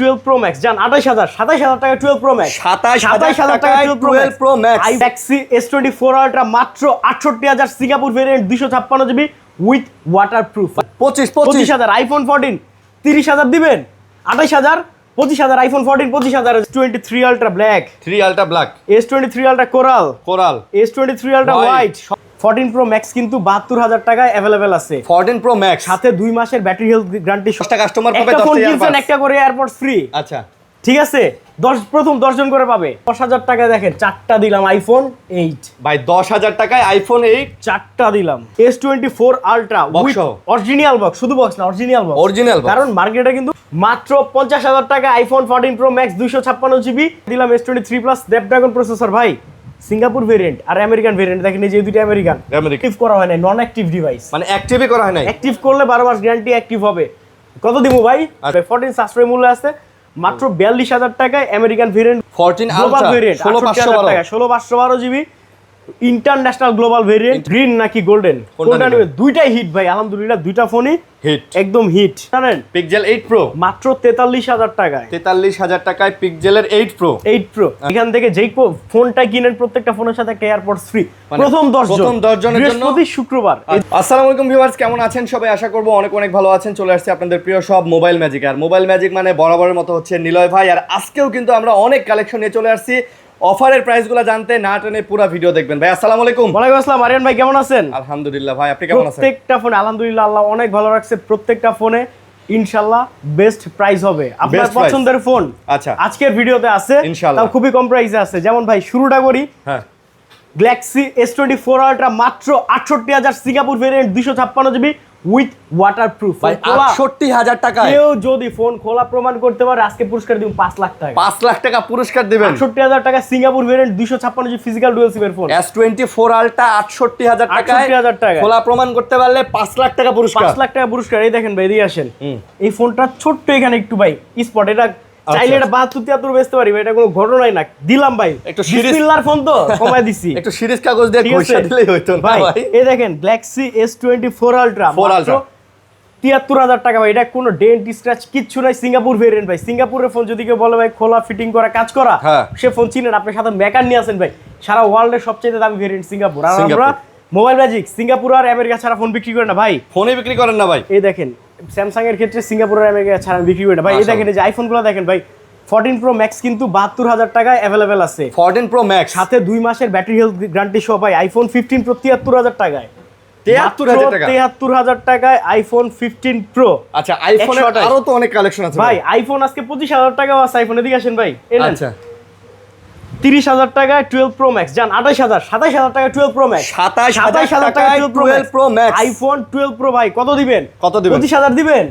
12 Pro Max জান 28000 টাকা 12 Pro Max 27000 টাকা 12 Pro Max Galaxy S24 Ultra মাত্র 68000 Singapore variant 256 GB with waterproof 25000 iPhone 14 30000 দিবেন 28000 25000 iPhone 14 25000 S23 Ultra Black 3 Ultra Black S23 Ultra Coral S23 Ultra White 14 Pro Max কিন্তু 72000 টাকায় available আছে 14 Pro Max সাথে 2 মাসের ব্যাটারি হেলথ গ্যারান্টি 10টা customer পাবে 10টা ফোন কিনছেন একটা করে এয়ারপডস ফ্রি আচ্ছা ঠিক আছে প্রথম 10 জন করে পাবে 10000 টাকা দেখেন চারটা দিলাম আইফোন 8 ভাই 10000 টাকায় আইফোন 8 চারটা দিলাম S24 Ultra box original box শুধু বক্স না অরিজিনাল বক্স কারণ মার্কেটে কিন্তু মাত্র 50000 টাকা আইফোন 14 Pro Max 256 জিবি দিলাম S23 Plus স্ন্যাপড্রাগন প্রসেসর ভাই সিঙ্গাপুর ভেরিয়েন্ট আর আমেরিকান ভেরিয়েন্ট দেখেন এই যে দুটো আমেরিকান অ্যাক্টিভ করা হয় না নন অ্যাক্টিভ ডিভাইস মানে অ্যাক্টিভই করা হয় না অ্যাক্টিভ করলে 12 মাস গ্যারান্টি অ্যাক্টিভ হবে কত দিব ভাই 14 সাশ্রয় মূল্য আছে মাত্র 42000 টাকায় আমেরিকান ভেরিয়েন্ট 14 আলট্রা 16512 টাকা 16512 GB international global variant green নাকি গোল্ডেন কোনটা নেবে দুইটাই হিট ভাই আলহামদুলিল্লাহ দুইটা ফোনই হিট একদম হিট জানেন পিক্সেল 8 প্রো মাত্র 43000 টাকায় 43000 টাকায় পিক্সেলের 8 প্রো এখান থেকে যেই ফোনটা কিনেন প্রত্যেকটা ফোনের সাথে একটা এয়ারপডস ফ্রি প্রথম 10 জনের জন্য প্রতি শুক্রবার আসসালামু আলাইকুম ভিউয়ার্স কেমন আছেন সবাই আশা করব অনেক অনেক ভালো আছেন চলে আসছে আপনাদের প্রিয় সব মোবাইল ম্যাজিক আর মোবাইল ম্যাজিক মানে বরাবরের মতো হচ্ছে নিলয় ভাই আর আজকেও কিন্তু আমরা অনেক কালেকশন নিয়ে চলে আসছি অফারের প্রাইসগুলো জানতে না টেনে পুরো ভিডিও দেখবেন ভাই আসসালামু আলাইকুম ওয়ালাইকুম আসসালাম আরিয়ান ভাই কেমন আছেন আলহামদুলিল্লাহ ভাই আপনি কেমন আছেন প্রত্যেকটা ফোনে আলহামদুলিল্লাহ আল্লাহ অনেক ভালো রাখছে প্রত্যেকটা ফোনে ইনশাআল্লাহ বেস্ট প্রাইস হবে আপনার পছন্দের ফোন আচ্ছা আজকের ভিডিওতে আছে তাও খুবই কম প্রাইসে আছে যেমন ভাই শুরুটা করি হ্যাঁ Galaxy S24 Ultra মাত্র 68000 Singapore variant 256 GB with waterproof ভাই 68000 টাকা কেউ যদি ফোন খোলা প্রমাণ করতে পারে আজকে পুরস্কার দিব 5 লাখ টাকা 5 লাখ টাকা পুরস্কার দিবেন 68000 টাকা Singapore variant 256 GB physical dual SIM এর ফোন S24 Ultra 68000 টাকায় 68000 টাকা খোলা প্রমাণ করতে পারলে 5 লাখ টাকা পুরস্কার 5 লাখ টাকা পুরস্কার এই দেখেন ভাই এদিকে আসেন এই ফোনটা ছোট্ট এখানে একটু ভাই স্পট এটা চাইলে এটা 72 73 বেচতে পারি ভাই এটা কোনো ঘটনাই না দিলাম ভাই একটু বিসমিল্লাহর ফোন তো কমায় দিছি একটু সিরিজ কাগজ দিয়ে ঘষা দিলেই হইতো না ভাই এই দেখেন Galaxy S24 Ultra মাত্র 73000 টাকা ভাই এটা কোনো ডেন্ট স্ক্র্যাচ কিচ্ছু নাই সিঙ্গাপুর ভেরিয়েন্ট ভাই সিঙ্গাপুরের ফোন যদি কেউ বলে ভাই খোলা ফিটিং করা কাজ করা সে ফোন চিনেন আপনার সাথে মেকার নিয়ে আসেন ভাই সারা ওয়ার্ল্ডের সবচেয়ে দামি ভেরিয়েন্ট সিঙ্গাপুর আর আমরা মোবাইল ম্যাজিক সিঙ্গাপুর আর আমেরিকা ছাড়া ফোন বিক্রি করে না ভাই ফোনই বিক্রি করেন না ভাই এই দেখেন স্যামসাং এর ক্ষেত্রে সিঙ্গাপুর আর আমেরিকা ছাড়া বিক্রি করে না ভাই এই দেখেন এই যে আইফোনগুলো দেখেন ভাই 14 Pro Max কিন্তু 72000 টাকায় अवेलेबल আছে 14 Pro Max সাথে 2 মাসের ব্যাটারি হেলথ গ্যারান্টি সহ ভাই আইফোন 15 Pro 73000 টাকায় 73000 টাকায় আইফোন 15 Pro আচ্ছা আইফোনের আরো তো অনেক কালেকশন আছে ভাই আইফোন আজকে 25000 টাকাও আছে আইফোন এদিকে আসেন ভাই আচ্ছা 30000 টাকায় 12 Pro Max জান 27000 টাকা 12 Pro Max 27000 টাকায় 12 Pro Max আইফোন 12 Pro ভাই কত দিবেন 25000 দিবেন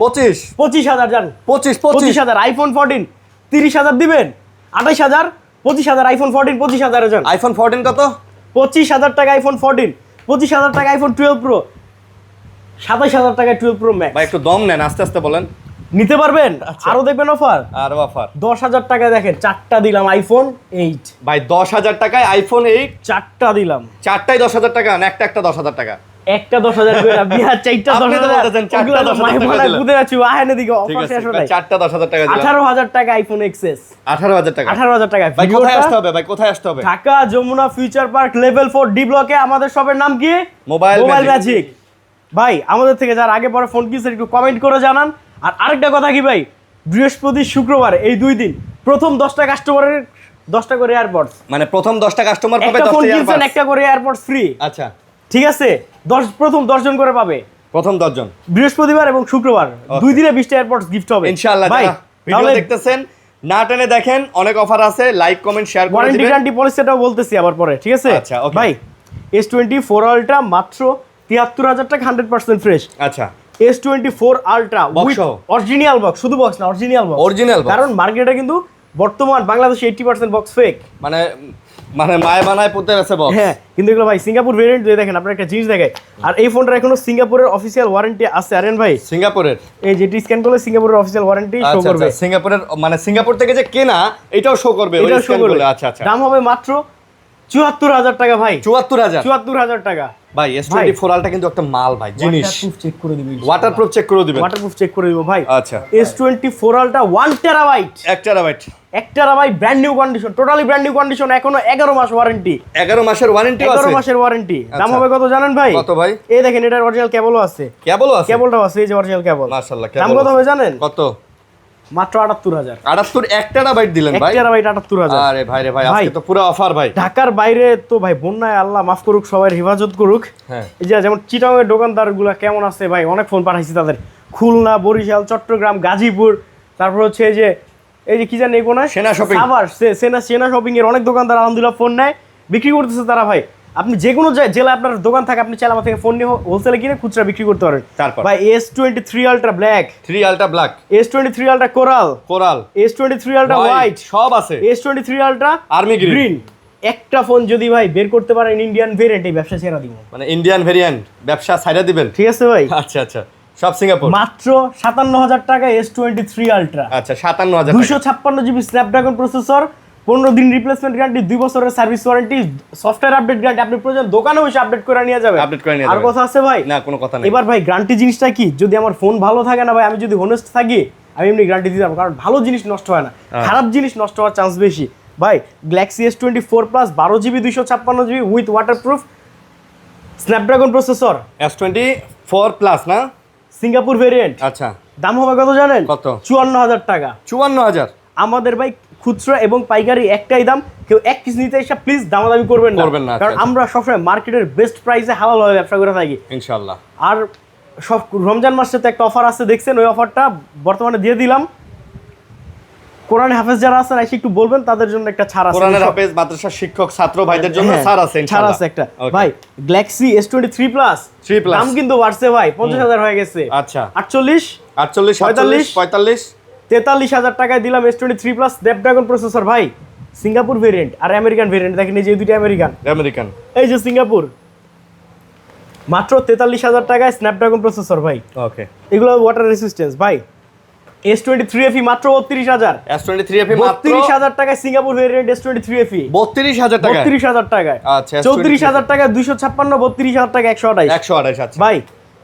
25000 জান 25000 আইফোন 14 30000 দিবেন 28000 25000 আইফোন 14 25000 জান আইফোন 14 কত 25000 টাকা আইফোন 14 25000 টাকা আইফোন 12 Pro 27000 টাকা 12 Pro Max ভাই একটু দম নেন আস্তে আস্তে বলেন নিতে পারবেন আরো দেখবেন অফার আর অফার 10000 টাকা দেখেন চারটা দিলাম আইফোন 8 ভাই 10000 টাকায় আইফোন 8 চারটা দিলাম চারটাই 10000 টাকা না একটা 10000 টাকা একটা 10000 করে বিহার চারটা 10000 চারটা 10000 টাকা দিলাম বুঝে আছি আহেন দিকে অফার শেষ হয় চারটা 10000 টাকা দিলাম 18000 টাকা আইফোন এক্সএস 18000 টাকা 18000 টাকা ভাই কোথায় আসতে হবে ভাই কোথায় আসতে হবে Dhaka Jamuna future park level 4 D ব্লকে আমাদের শপের নাম কি মোবাইল ম্যাজিক ভাই আমাদের থেকে যারা আগে পরে ফোন কিনছেন একটু কমেন্ট করে জানান আর আরেকটা কথা কি ভাই বৃহস্পতি শুক্রবার এই দুই দিন প্রথম 10টা কাস্টমারের 10টা করে এয়ারপডস মানে প্রথম 10টা কাস্টমার পাবে 10টা এয়ারপডস একটা করে এয়ারপডস ফ্রি আচ্ছা ঠিক আছে প্রথম 10 জন করে পাবে প্রথম 10 জন বৃহস্পতিবার এবং শুক্রবার দুই দিনে 20টা এয়ারপডস গিফট হবে ইনশাআল্লাহ ভাই ভিডিও দেখতেছেন না টেনে দেখেন অনেক অফার আছে লাইক কমেন্ট শেয়ার করে দিবেন ওয়ারেন্টি গ্যারান্টি পলিসিটাও বলতেছি আবার পরে ঠিক আছে আচ্ছা ওকে ভাই S24 Ultra মাত্র 73000 টাকা 100% ফ্রেশ আচ্ছা S24 Ultra with original box শুধু বক্স না অরিজিনাল বক্স কারণ মার্কেটে কিন্তু বর্তমান বাংলাদেশে 80% বক্স ফেক মানে মায় বানায় পুঁতে আছে বক্স হ্যাঁ কিন্তু এগুলো ভাই সিঙ্গাপুর ভেরিয়েন্ট দিয়ে দেখেন আপনারা একটা জিনিস দেখায় আর এই ফোনটার এখনো সিঙ্গাপুরের অফিশিয়াল ওয়ারেন্টি আছে আরেন ভাই সিঙ্গাপুরের এই যেটি স্ক্যান করলে সিঙ্গাপুরের অফিশিয়াল ওয়ারেন্টি শো করবে সিঙ্গাপুরের মানে সিঙ্গাপুর থেকে যে কেনা এটাও শো করবে ওই স্ক্যান করলে আচ্ছা দাম হবে মাত্র 74000 টাকা ভাই 74000 টাকা ভাই S24 আলটা কিন্তু একটা মাল ভাই, জিনিস ওয়াটারপ্রুফ চেক করে দিবেন, ওয়াটারপ্রুফ চেক করে দিবেন, ওয়াটারপ্রুফ চেক করে দিব ভাই। আচ্ছা S24 আলটা 1 terabyte, 1 terabyte, 1 terabyte brand new condition, totally brand new condition, এখনো 11 মাস ওয়ারেন্টি, 11 মাসের ওয়ারেন্টি আছে, 11 মাসের ওয়ারেন্টি। দাম হবে কত জানেন ভাই? কত ভাই? এই দেখেন এটার অরিজিনাল কেবলও আছে, কেবলও আছে, কেবলটাও আছে, এই যে অরিজিনাল কেবল, মাশাআল্লাহ। দাম কত হবে জানেন? কত? মাত্র 78,000। 78 1 টেরাবাইট দিলেন ভাই? 1 টেরাবাইট 78,000। আরে ভাই রে ভাই, আজকে তো পুরো অফার ভাই। ঢাকার বাইরে তো ভাই বন্যায় আল্লাহ মাফ করুক, সবাই হেফাজত করুক। হ্যাঁ, এই যে যেমন চিটাগাংয়ের দোকানদারগুলো কেমন আছে ভাই, অনেক ফোন পাঠাইছি তাদের, খুলনা, বরিশাল, চট্টগ্রাম, গাজীপুর, তারপর হচ্ছে এই যে কি জানি এই কোনায় সেনা শপিং, সাভার, সেনা শপিং এর অনেক দোকানদার আলহামদুলিল্লাহ ফোন নেয়, বিক্রি করতেছে তারা ভাই। আপনি যে কোনো জেলায় আপনার দোকান থাকে, আপনি চাইলে আমার থেকে ফোন নিয়ে হোলসেলে কিনে খুচরা বিক্রি করতে পারেন। তারপর ভাই S23 ultra black, 3 ultra black, S23 ultra coral, S23 ultra white, সব আছে, S23 আলট্রা আর্মি গ্রিন। একটা ফোন যদি ভাই বের করতে পারেন ইন্ডিয়ান ভেরিয়েন্ট, এই ব্যবসা ছেড়ে দিব, মানে ইন্ডিয়ান ভেরিয়েন্ট ব্যবসা ছাইড়া দিবেন, ঠিক আছে ভাই? আচ্ছা, সব সিঙ্গাপুর। মাত্র 57,000 টাকা S23 আলট্রা, আচ্ছা 57,000 টাকা, 256 জিবি স্ন্যাপড্রাগন প্রসেসর, 15 দিন রিপ্লেসমেন্ট গ্যারান্টি, 2 বছরের service warranty, software update guarantee, আপনি প্রয়োজন দোকানে বসে আপডেট করে নিয়ে যাবেন। আর কথা আছে ভাই? না, কোনো কথা নেই। এবার ভাই গ্যারান্টি জিনিসটা কি, যদি আমার ফোন ভালো থাকে না ভাই, আমি যদি হনেস্ট থাকি, আমি এমনি গ্যারান্টি দিতে পারবো, কারণ ভালো জিনিস নষ্ট হয় না, খারাপ জিনিস নষ্ট হওয়ার চান্স বেশি ভাই। Galaxy S24 plus 12 GB 256 GB with waterproof Snapdragon processor, S24 plus না, সিঙ্গাপুর ভেরিয়েন্ট। আচ্ছা, দাম হবে কত জানেন? কত? 54,000 টাকা। 54,000। আমাদের ভাই খুচরা এবং পাইকারি একটাই দাম, কেউ এক পিস নিতে এসে প্লিজ দামাদামি করবেন না, কারণ আমরা সবসময় মার্কেটের বেস্ট প্রাইসে হালাল ভাবে ব্যবসা করে থাকি ইনশাআল্লাহ। আর সব রমজান মাসে তো একটা অফার আছে, দেখছেন, ওই অফারটা বর্তমানে দিয়ে দিলাম। কোরআন হাফেজ যারা আছেন এসে একটু বলবেন, তাদের জন্য একটা ছাড় আছে। কোরআনের হাফেজ মাদ্রাসা শিক্ষক ছাত্র ভাইদের জন্য ছাড় আছে, ছাড় আছে একটা। ভাই গ্যালাক্সি S23 প্লাস দাম কিন্তু বাড়ছে ভাই, 50,000 হয়ে গেছে। আচ্ছা, 48 45 43,000 টাকায় দিলাম S23 প্লাস স্ন্যাপড্রাগন প্রসেসর ভাই, সিঙ্গাপুর ভেরিয়েন্ট আর আমেরিকান ভেরিয়েন্ট। দেখেন এই যে দুইটা আমেরিকান, এই যে সিঙ্গাপুর, মাত্র 43,000 টাকায় স্ন্যাপড্রাগন প্রসেসর ভাই। ওকে, এগুলো ওয়াটার রেসিস্টেন্স ভাই। S23 FE মাত্র 32,000, S23 FE মাত্র 32,000 টাকায় সিঙ্গাপুর ভেরিয়েন্ট S23 FE, 32,000 টাকা, 32,000 টাকায়। আচ্ছা, 34,000 টাকা 256, 32,000 টাকা 128, 128। আচ্ছা ভাই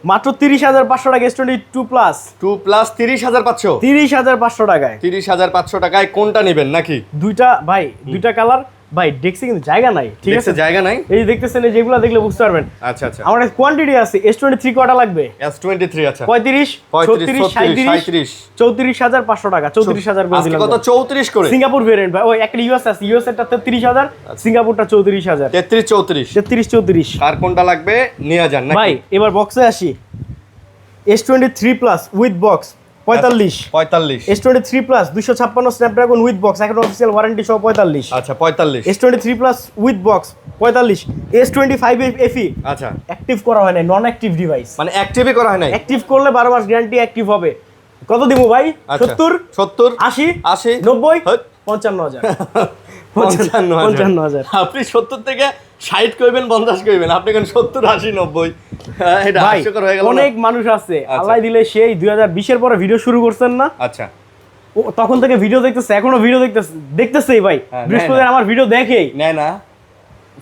মাত্র 30,500 টাকা S22 প্লাস, 2 প্লাস 30,500, 30,500 টাকায়, 30,500 টাকায় কোনটা নেবেন নাকি? দুইটা ভাই, দুইটা কালার ভাই, দেখছি কিন্তু জায়গা নাই, ঠিক আছে, জায়গা নাই, এই যে দেখতেছেন, এই যেগুলো দেখলে বুঝতে পারবেন। আচ্ছা, আমার কাছে কোয়ান্টিটি আছে। S23 কটা লাগবে? S23 আচ্ছা 35, 36, 37, 34,500 টাকা, 34,000 করে দিলাম। কত? 34 করে সিঙ্গাপুর ভেরিয়েন্ট ভাই, ওই একটা ইউএস আছে, ইউএস এরটা 33,000, সিঙ্গাপুরটা 34,000, 33 34। কার কোনটা লাগবে নিয়ে যান নাকি ভাই এবার বক্সে আসি। S23 plus with box 45, S23 plus 256 Snapdragon with box, এখন অফিসিয়াল ওয়ারেন্টি সহ 45। আচ্ছা 45, S23 plus with box 45, S25 FE আচ্ছা অ্যাক্টিভ করা হয় না, নন অ্যাক্টিভ ডিভাইস, মানে অ্যাক্টিভই করা হয় নাই, অ্যাক্টিভ করলে 12 মাস গ্যারান্টি অ্যাক্টিভ হবে। কত দিব ভাই? 70, 80, 90, 55,000, 55,000। আপনি 70 থেকে 60 কইবেন, 50 কইবেন, আপনি কোন 70, 80, 90? এটা হাস্যকর হয়ে গেল। অনেক মানুষ আছে আল্লাহ দিলে সেই 2020 এর পরে ভিডিও শুরু করছেন না, আচ্ছা, তখন থেকে ভিডিও দেখতেছে, এখনো ভিডিও দেখতেছেই ভাই, বৃহস্পতিবার আমার ভিডিও দেখেই নেয় না,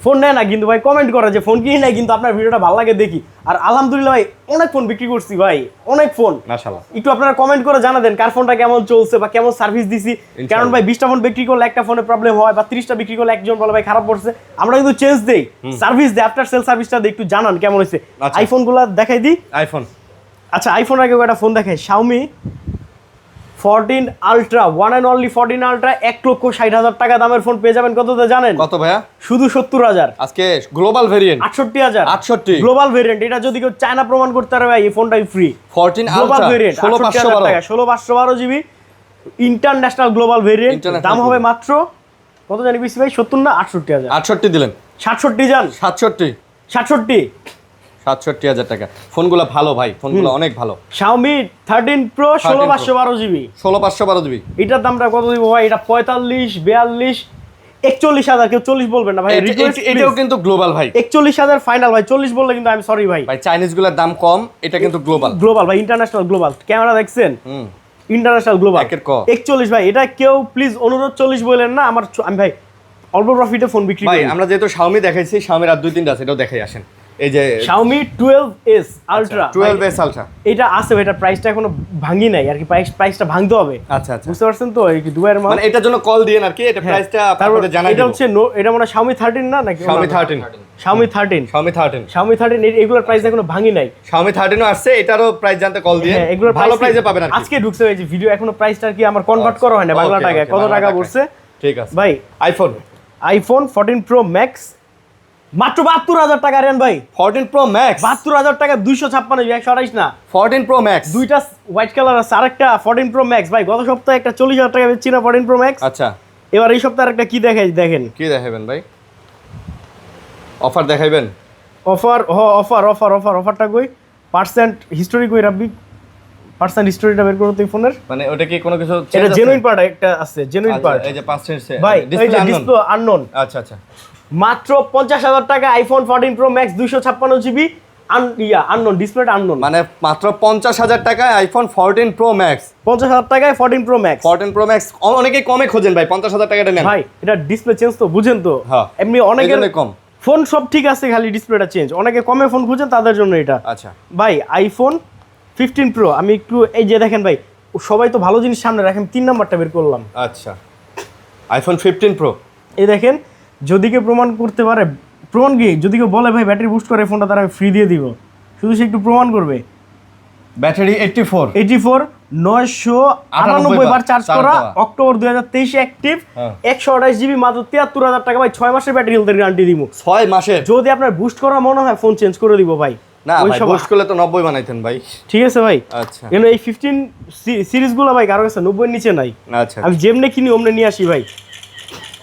ফোন নেয় না, কিন্তু ভাই কমেন্ট করে যে ফোন কিনি নাই, কিন্তু আপনার ভিডিওটা ভালো লাগে দেখি। আর আলহামদুলিল্লাহ ভাই অনেক ফোন বিক্রি করছি ভাই, অনেক ফোন, মাশাআল্লাহ। একটু আপনারা কমেন্ট করে জানা দেন কার ফোনটা কেমন চলছে বা কেমন সার্ভিস দিছি, কারণ ভাই 20টা ফোন বিক্রি করলে একটা ফোনে প্রবলেম হয়, বা 30টা বিক্রি করলে একজন বলে ভাই খারাপ পড়ছে, আমরা কিন্তু চেঞ্জ দেই, সার্ভিস দেই, আফটার সেল সার্ভিসটা দেই, একটু জানান কেমন হয়েছে। আইফোনগুলো দেখাই দিই। আইফোন, আচ্ছা আইফোন আগে একটা ফোন দেখাই, Xiaomi 14 ultra, one and only 14 ultra, 1,60,000 টাকা দামের ফোন পেয়ে যাবেন। কততে জানেন? কত ভাইয়া? শুধু 70,000। আজকে গ্লোবাল ভেরিয়েন্ট 68,000, 68 গ্লোবাল ভেরিয়েন্ট। এটা যদি কেউ চায়না প্রমাণ করতে পারে ভাই, এই ফোনটাই ফ্রি। 14 গ্লোবাল আলট্রা ভেরিয়েন্ট 16,512 টাকা, 16,512 জিবি ইন্টারন্যাশনাল গ্লোবাল ভেরিয়েন্ট। দাম হবে মাত্র কত জানি বেশি ভাই, 70 না 68,000? 68 দিলেন, 67 জান, 67,000 টাকা। ফোনগুলো ভালো ভাই, ফোনগুলো অনেক ভালো। Xiaomi 13 Pro 16,512 GB, 16,512 GB. এটার দামটা কত দিব ভাই? এটা 45, 42, 41,000। কেউ 40 বলবেন না ভাই, এটাও কিন্তু গ্লোবাল ভাই, 41,000 ফাইনাল ভাই। 40 বললে কিন্তু আমি সরি ভাই, চাইনিজ গুলোর দাম কম, এটা কিন্তু গ্লোবাল ভাই, ইন্টারন্যাশনাল গ্লোবাল। ক্যামেরা দেখছেন, ইন্টারন্যাশনাল গ্লোবাল। 41 ভাই, এটা কেউ প্লিজ অনুরোধ 40 বলেন না, আমি ভাই অল্প প্রফিটে ফোন বিক্রি করি। ভাই আমরা যেহেতু Xiaomi দেখাইছি, Xiaomi আর 2-3টা আছে, এটাও দেখাই আসেন। এই যে Xiaomi 12s Ultra 12s Ultra এটা আছে ভাই, এটা প্রাইসটা এখনো ভাঙি নাই আর কি, প্রাইসটা ভাঙতে হবে। আচ্ছা আচ্ছা, বুঝতে পারছেন তো, এই কি দুবাইয়ের মাল, মানে এটার জন্য কল দিয়েন আর কি, এটা প্রাইসটা আপনাদের জানাই এটা দেব। হচ্ছে এটা মনে হয় Xiaomi 13 না নাকি Xiaomi 13 Xiaomi 13 এগুলোর প্রাইস এখনো ভাঙি নাই। Xiaomi 13 ও আসছে, এটারও প্রাইস জানতে কল দিয়ে হ্যাঁ, এগুলোর ভালো প্রাইসে পাবেন আর কি। আজকে ঢুকছে এই যে ভিডিও, এখনো প্রাইসটা কি আমার কনভার্ট করা হয় না বাংলা টাকায়, কত টাকা পড়ছে ঠিক আছে ভাই। আইফোন 14 Pro Max মাত্র 72,000 টাকা রেন ভাই। 14 Pro Max 72,000 টাকা, 256 128 না, 14 Pro Max দুইটা হোয়াইট কালার আছে, আরেকটা 14 Pro Max ভাই। গত সপ্তাহে একটা 40,000 টাকা বেচছি না 14 Pro Max। আচ্ছা, এবার এই সপ্তাহে আরেকটা কি দেখাই দেখেন। কি দেখাবেন ভাই? অফার দেখাইবেন? অফারটা কই, পার্সেন্ট হিস্টোরি কই রাব্বি, পার্সেন্ট হিস্টোরিটা বের করো তুই ফোনের। মানে ওটা কি কোনো কিছু এটা জেনুইন পার্ট একটা আছে, জেনুইন পার্ট। এই যে 5 ভাই এই যে ডিসপ্লে আননোন। আচ্ছা আচ্ছা, মাত্র 50,000 টাকা iPhone 14 Pro Max 256 GB unknown, ডিসপ্লেটা আননোন। মানে মাত্র 50,000 টাকায় আইফোন 14 Pro Max, 50,000 টাকায় 14 Pro Max। 14 Pro Max অনেকেই কমে খোঁজেন ভাই, 50,000 টাকাটা নেন ভাই এটা ডিসপ্লে চেঞ্জ তো বুঝেন তো, হ্যাঁ, এমনি অনেকের এজন্য কম। ফোন সব ঠিক আছে, খালি ডিসপ্লেটা চেঞ্জ, অনেকে কমে ফোন খুঁজেন তাদের জন্য এটা। আচ্ছা ভাই আইফোন 15 Pro আমি একটু এই যে দেখেন ভাই, সবাই তো ভালো জিনিস সামনে রাখেন, 3 নাম্বারটা বের করলাম। আচ্ছা, আইফোন 15 Pro এই দেখেন, যদি কেউ প্রমাণ করতে পারে, প্রমাণ কি, যদি কেউ বলে ভাই ব্যাটারি বুস্ট করে ফোনটা, তারা আমি ফ্রি দিয়ে দিব, শুধু সে একটু প্রমাণ করবে। ব্যাটারি 84 998 বার চার্জ করা, অক্টোবর 2023 অ্যাক্টিভ, 128 জিবি, মাত্র 73,000 টাকা ভাই। 6 মাসের ব্যাটারি হেলথের গ্যারান্টি দিব। 6 মাসের? যদি আপনার বুস্ট করা মনে হয় ফোন চেঞ্জ করে দিব ভাই। না ভাই, বুস্ট করলে তো 90 বানাইতেন ভাই। ঠিক আছে ভাই। আচ্ছা, কেন এই 15 সিরিজগুলো ভাই কারো কাছে 90 এর নিচে নাই। আচ্ছা, আমি যেমনে কিনি অমনে নিয়ে আসি ভাই,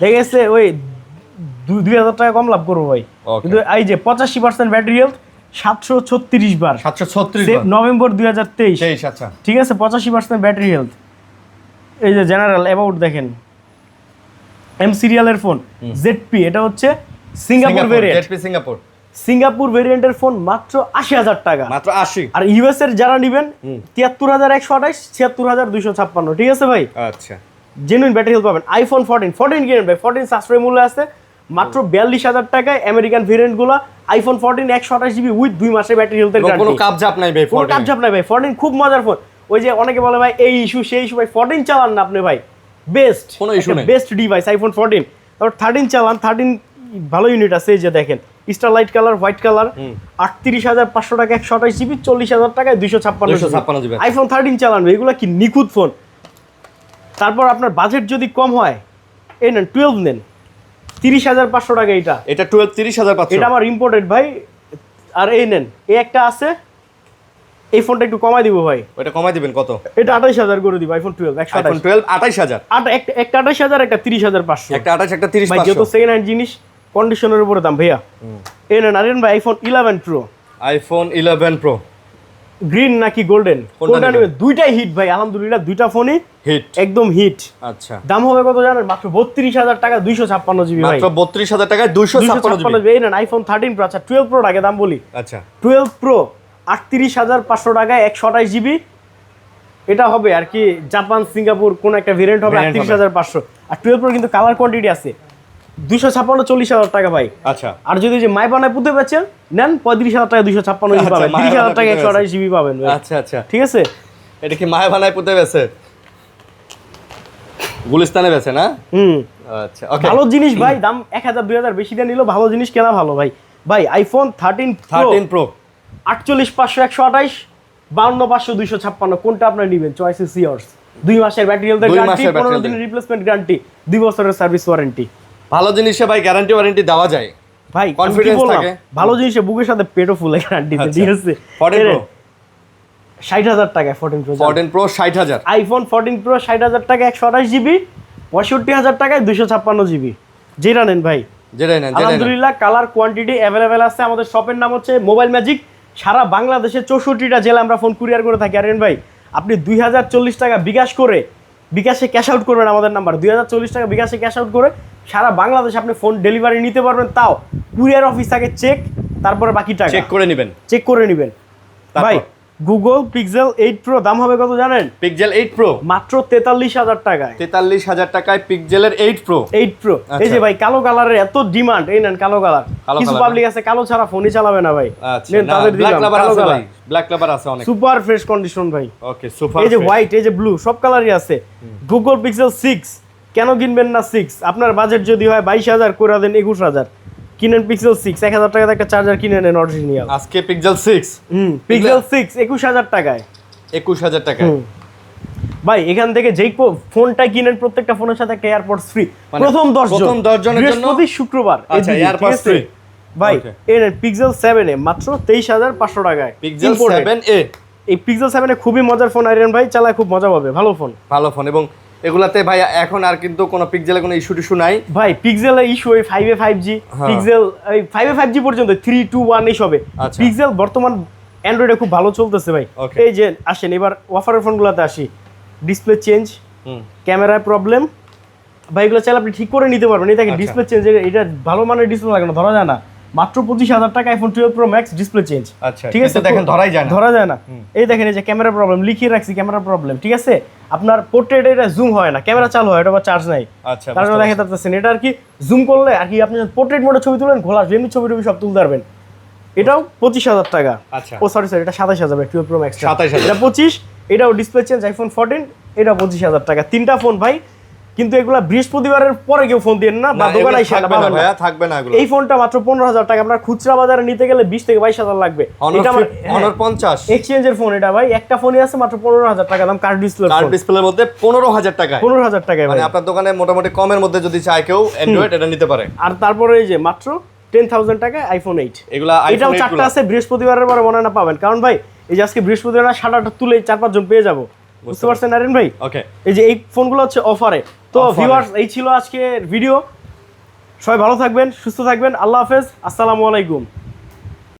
ঠিক আছে, ওই 2,000 টাকা কম লাভ করবো ভাই। কিন্তু এই যে 85% ব্যাটারি হেলথ, 736 বার, 736 বার, নভেম্বর 2023। আচ্ছা ঠিক আছে, 85% ব্যাটারি হেলথ। এই যে জেনারেল অ্যাবাউট দেখেন, এম সিরিয়ালের ফোন ZP, এটা হচ্ছে সিঙ্গাপুর ভেরিয়েন্ট, সিঙ্গাপুর ভেরিয়েন্টের ফোন মাত্র 80,000 টাকা, মাত্র 80। আর ইউএস এর যারা নেবেন 73,128, 76,256। ঠিক আছে ভাই, আচ্ছা, জেনুইন ব্যাটারি হেলথ পাবেন। আইফোন 14 কিনেন ভাই, 14 সাশ্রয় মূল্য আছে মাত্র 42,000 টাকায়। আমেরিকান ভেরিয়েন্ট গুলো আইফোন 14 128 জিবি উইথ 2 মাসের ব্যাটারি হেলথের গ্যারান্টি। কোনো কাপঝাপ নাই ভাই, কোনো কাপঝাপ নাই ভাই। 14 খুব মজার ফোন। ওই যে অনেকে বলে ভাই এই ইস্যু সেই ইস্যু, ভাই 14 চালান না আপনি ভাই, বেস্ট, কোনো ইস্যু নাই, বেস্ট ডিভাইস আইফোন 14। তারপর 13 চালান, 13 ভালো ইউনিট আছে। এই যে দেখেন, স্টারলাইট কালার, হোয়াইট কালার, 38,500 টাকা 128 জিবি, 40,000 টাকায় 256 জিবি। আইফোন 13 চালান ভাই, এগুলো কি নিখুঁত ফোন। তারপর আপনার বাজেট যদি কম হয়, এই নেন 12 নেন, 30,500 টাকা। এটা 12 30,500, এটা আমার ইম্পোর্টেড ভাই। আর এই নেন, এই একটা আছে, এই ফোনটা একটু কমাই দিব ভাই। ওটা কমাই দিবেন কত? এটা 28,000 করে দিব। আইফোন 12 আইফোন 12 28,000, একটা 28,000, একটা 30,500, একটা 28 একটা 30,500 ভাই। যেহেতু সেকেন্ড হ্যান্ড জিনিস, কন্ডিশনের উপরে দাম ভাইয়া। এই নেন আরেন ভাই, iPhone 11 Pro, iPhone 11 Pro green নাকি গোল্ডেন, কোনটা নেবেন? দুইটাই হিট ভাই, আলহামদুলিল্লাহ দুইটা ফোনই হিট, একদম হিট। আচ্ছা, দাম হবে কত জানেন? মাত্র 32,000 টাকা 256 জিবি ভাই, মাত্র 32,000 টাকায় 256 জিবি। এই নেন আইফোন 13 Pro। আচ্ছা 12 Pro আগে দাম বলি। আচ্ছা 12 Pro 38,500 টাকায় 128 জিবি। এটা হবে আর কি জাপান সিঙ্গাপুর কোন একটা ভেরিয়েন্ট হবে 38,500। আর 12 Pro কিন্তু কালার কোয়ান্টিটি আছে, 256 40,000 টাকা ভাই। আচ্ছা, আর যদি যে মাই বানায় পুঁতে বেচেন নেন 35,000 টাকা 256 জিবি পাবেন, 30,000 টাকা 128 জিবি পাবেন ভাই। আচ্ছা আচ্ছা, ঠিক আছে। এটা কি মায়া বানায় পুঁতে বেচে? গুলিস্তানে বেচে না? আচ্ছা, ওকে, ভালো জিনিস ভাই। দাম 1,000 2,000 বেশি দিয়ে নিলেও ভালো জিনিস কেনা ভালো ভাই। ভাই আইফোন 13 Pro 48,500 128, 52,500 256, কোনটা আপনারা নেবেন? Choice is years. 2 মাসের ব্যাটারি হেলথের গ্যারান্টি, 15 দিনের রিপ্লেসমেন্ট গ্যারান্টি, 2 বছরের সার্ভিস ওয়ারেন্টি। ভালো জিনিসে ভাই গ্যারান্টি ওয়ারেন্টি দেওয়া যায় ভাই, কনফিডেন্স থাকে। ভালো জিনিসে বুকের সাথে পেটও ফুলে গ্যারান্টি দিতে। ঠিক আছে। 14 Pro 60,000 টাকা 14 Pro 60,000, আইফোন 14 Pro 60,000 টাকা 128 জিবি, 65,000 টাকায় 256 জিবি। যেটা নেন ভাই, যেটা নেন। আলহামদুলিল্লাহ কালার কোয়ান্টিটি অ্যাভেলেবেল আছে। আমাদের শপের নাম হচ্ছে মোবাইল ম্যাজিক। সারা বাংলাদেশে 64টা জেলা আমরা ফোন কুরিয়ার করে থাকি। আরেন ভাই আপনি 2040 টাকা বিকাশ করে, বিকাশে ক্যাশ আউট করবেন আমাদের নাম্বার, 2040 টাকা বিকাশে ক্যাশ আউট করে সারা বাংলাদেশে আপনি ফোন ডেলিভারি নিতে পারবেন। তাও কুরিয়ার অফিস আগে চেক, তারপরে বাকি টাকা চেক করে নেবেন। ভাই গুগল পিক্সেল 8 প্রো দাম হবে কত জানেন? পিক্সেল 8 প্রো মাত্র 43,000 টাকায়। 43,000 টাকায় পিক্সেলের 8 প্রো। 8 প্রো এই যে ভাই কালো কালারের এত ডিমান্ড, এই নেন কালো কালার। কিছু পাবলিক আছে কালো ছাড়া ফোনই চালাবে না ভাই, নেন তাদের দিলাম কালো কালার। ব্ল্যাক কালার আছে অনেক, সুপার ফ্রেশ কন্ডিশন ভাই। ওকে সুপার। এই যে হোয়াইট, এই যে ব্লু, সব কালারই আছে। গুগল পিক্সেল 6 কেন কিনবেন না 6? আপনার বাজেট যদি হয় 22,000 করে দেন 21,000, কিনেন পিক্সেল 6 1000 টাকায় একটা চার্জার কিনে নেন অরিজিনাল। আজকে পিক্সেল 6 পিক্সেল 6 21,000 টাকায়। 21,000 টাকায় ভাই এখান থেকে যেই ফোনটা কিনেন প্রত্যেকটা ফোনের সাথে একটা এয়ারপডস ফ্রি, প্রথম 10 জনের জন্য বৃহস্পতি শুক্রবার। আচ্ছা এয়ারপডস ফ্রি ভাই। এই পিক্সেল 7 এ মাত্র 23,500 টাকায়। পিক্সেল 7a, এই পিক্সেল 7 এ খুবই মজার ফোন, আইরেন ভাই চালায় খুব মজা পাবে, ভালো ফোন। ভালো ফোন। এবং এগুলাতে ভাই এখন আর কিন্তু কোনো পিক্সেলে কোনো ইস্যু নাই ভাই। পিক্সেলে ইস্যু এই 5 এ 5G, পিক্সেল এই 5 এ 5G পর্যন্ত 3 2 1 এই সবে। পিক্সেল বর্তমান অ্যান্ড্রয়েডে খুব ভালো চলতেছে ভাই। এই যে আসেন এবার অফারের ফোনগুলোতে আসি। ডিসপ্লে চেঞ্জ, ক্যামেরায় প্রবলেম, ভাই এগুলো চাইলে আপনি ঠিক করে নিতে পারবেন। এই দেখেন ডিসপ্লে চেঞ্জ, এটা ভালো মানের ডিসপ্লে লাগে না, ধরা যায় না। মাত্র 25,000 টাকা iPhone 12 pro max display change. আচ্ছা ঠিক আছে, দেখেন ধরা যায় না। এই দেখেন এই যে ক্যামেরা প্রবলেম লিখিয়ে রাখছি, ক্যামেরা প্রবলেম ঠিক আছে। আপনার পোর্ট্রেট এটা জুম হয় না, ক্যামেরা চালু হয়, এটা আবার চার্জ নাই। আচ্ছা তার জন্য দেখে পাচ্ছেন এটা আর কি জুম করলে আর কি আপনি পোর্ট্রেট মোডে ছবি তুলেন, খোলা এমনি ছবি সব তুলতে পারবেন। এটাও 25,000 টাকা। আচ্ছা ও সরি এটা 27,000 12 প্রো ম্যাক্স 27,000, এটা 25। এটাও ডিসপ্লে চেঞ্জ আইফোন 14, এটা 25,000 টাকা। তিনটা ফোন ভাই, কিন্তু এগুলা বৃহস্পতিবারের পরে কেউ ফোন দেন না বা দোকানে এসে থাকবে না এগুলো। এই ফোনটা মাত্র 15,000 টাকা। আপনার খুচরা বাজারে নিতে গেলে 20 থেকে 22,000 লাগবে। এটা আমার Honor 50 এক্সচেঞ্জের ফোন এটা ভাই, একটা ফোনই আছে মাত্র 15,000 টাকা দাম, কার্ড ডিসপ্লের মধ্যে 15,000 টাকা। 15,000 টাকা মানে আপনার দোকানে মোটামুটি কমের মধ্যে যদি চায় কেউ অ্যান্ড্রয়েড এটা নিতে পারে। আর তারপরে এই যে মাত্র 10,000 টাকা আইফোন 8 এগুলা এটাও চারটা আছে। বৃহস্পতিবারের পরে মনে না পাবেন, কারণ ভাই এই যে আজকে বৃহস্পতিবার শাটারটা তুলে 4-5 জন পেয়ে যাবো, বুঝতে পারছেন নারেন ভাই? ওকে এই যে এই ফোনগুলো হচ্ছে অফারে। তো ভিউয়ার্স এই ছিল আজকের ভিডিও। সবাই ভালো থাকবেন, সুস্থ থাকবেন, আল্লাহ হাফেজ, আসসালামু আলাইকুম।